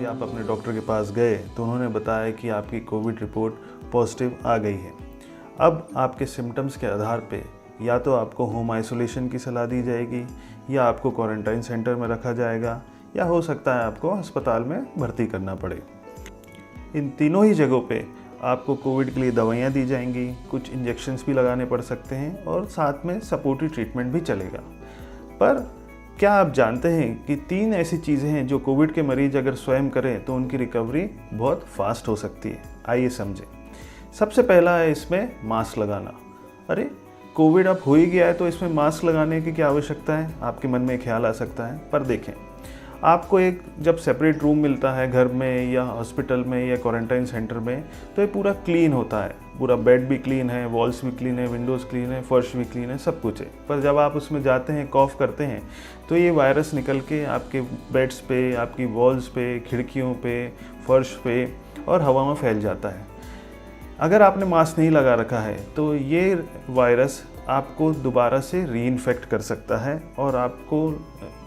आप अपने डॉक्टर के पास गए तो उन्होंने बताया कि आपकी कोविड रिपोर्ट पॉजिटिव आ गई है। अब आपके सिम्टम्स के आधार पे या तो आपको होम आइसोलेशन की सलाह दी जाएगी या आपको क्वारंटाइन सेंटर में रखा जाएगा या हो सकता है आपको अस्पताल में भर्ती करना पड़े। इन तीनों ही जगहों पे आपको कोविड के लिए दवाइयाँ दी जाएंगी, कुछ इंजेक्शन्स भी लगाने पड़ सकते हैं और साथ में सपोर्टिव ट्रीटमेंट भी चलेगा। पर क्या आप जानते हैं कि 3 ऐसी चीज़ें हैं जो कोविड के मरीज अगर स्वयं करें तो उनकी रिकवरी बहुत फास्ट हो सकती है। आइए समझें। सबसे पहला है इसमें मास्क लगाना। अरे कोविड अब हो ही गया है तो इसमें मास्क लगाने की क्या आवश्यकता है, आपके मन में ख्याल आ सकता है। पर देखें, आपको एक जब सेपरेट रूम मिलता है घर में या हॉस्पिटल में या क्वारंटाइन सेंटर में तो ये पूरा क्लीन होता है, पूरा बेड भी क्लीन है, वॉल्स भी क्लीन है, विंडोज़ क्लीन है, फर्श भी क्लीन है, सब कुछ है। पर जब आप उसमें जाते हैं, कॉफ करते हैं तो ये वायरस निकल के आपके बेड्स पे, आपकी वॉल्स पे, खिड़कियों पे, फर्श पे और हवा में फैल जाता है। अगर आपने मास्क नहीं लगा रखा है तो ये वायरस आपको दोबारा से रीइन्फेक्ट कर सकता है और आपको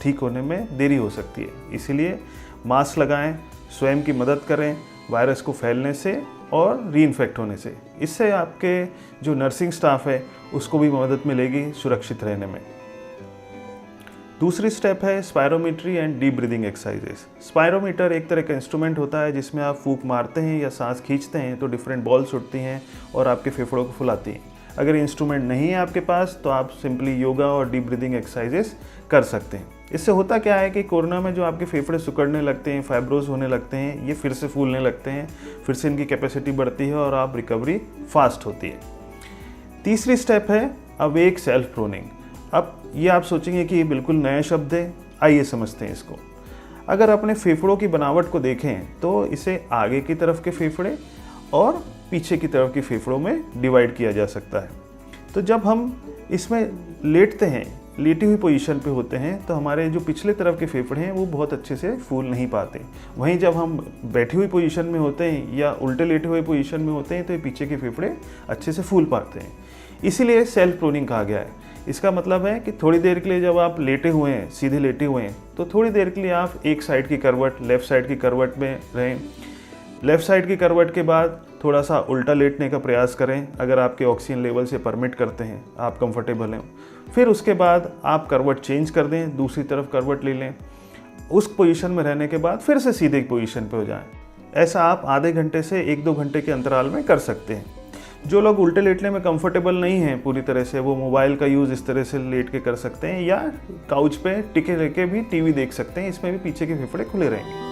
ठीक होने में देरी हो सकती है। इसीलिए मास्क लगाएं, स्वयं की मदद करें वायरस को फैलने से और रीइन्फेक्ट होने से। इससे आपके जो नर्सिंग स्टाफ है उसको भी मदद मिलेगी सुरक्षित रहने में। दूसरी स्टेप है spirometry and deep breathing exercises. Spirometer एक तरह का इंस्ट्रूमेंट होता है जिसमें आप फूंक मारते हैं या सांस खींचते हैं तो डिफरेंट बॉल्स उठती हैं और आपके फेफड़ों को फुलाती हैं। अगर इंस्ट्रूमेंट नहीं है आपके पास तो आप सिंपली योगा और डीप ब्रीदिंग एक्सरसाइजेस कर सकते हैं। इससे होता क्या है कि कोरोना में जो आपके फेफड़े सिकुड़ने लगते हैं, फाइब्रोज होने लगते हैं, ये फिर से फूलने लगते हैं, फिर से इनकी कैपेसिटी बढ़ती है और आप रिकवरी फास्ट होती है। तीसरी स्टेप है अवेक सेल्फ प्रोनिंग। अब ये आप सोचेंगे कि ये बिल्कुल नया शब्द है, आइए समझते हैं इसको। अगर अपने फेफड़ों की बनावट को देखें तो इसे आगे की तरफ के फेफड़े और पीछे की तरफ के फेफड़ों में डिवाइड किया जा सकता है। तो जब हम इसमें लेटते हैं, लेटी हुई पोजीशन पे होते हैं तो हमारे जो पिछले तरफ के फेफड़े हैं वो बहुत अच्छे से फूल नहीं पाते। वहीं जब हम बैठी हुई पोजीशन में होते हैं या उल्टे लेटे हुए पोजीशन में होते हैं तो ये पीछे के फेफड़े अच्छे से फूल पाते हैं। इसीलिए सेल्फ प्रोनिंग कहा गया है। इसका मतलब है कि थोड़ी देर के लिए जब आप लेटे हुए हैं, सीधे लेटे हुए हैं, तो थोड़ी देर के लिए आप एक साइड की करवट, लेफ़्ट साइड की करवट में रहें। लेफ़्ट साइड की करवट के बाद थोड़ा सा उल्टा लेटने का प्रयास करें अगर आपके ऑक्सीजन लेवल से परमिट करते हैं, आप कंफर्टेबल हैं। फिर उसके बाद आप करवट चेंज कर दें, दूसरी तरफ करवट ले लें। उस पोजीशन में रहने के बाद फिर से सीधे पोजीशन पे हो जाएं। ऐसा आप आधे घंटे से 1-2 घंटे के अंतराल में कर सकते हैं। जो लोग उल्टे लेटने में कंफर्टेबल नहीं हैं पूरी तरह से, वो मोबाइल का यूज़ इस तरह से लेट के कर सकते हैं या काउच पे टिके रह के भी टीवी देख सकते हैं। इसमें भी पीछे के फेफड़े खुले रहेंगे।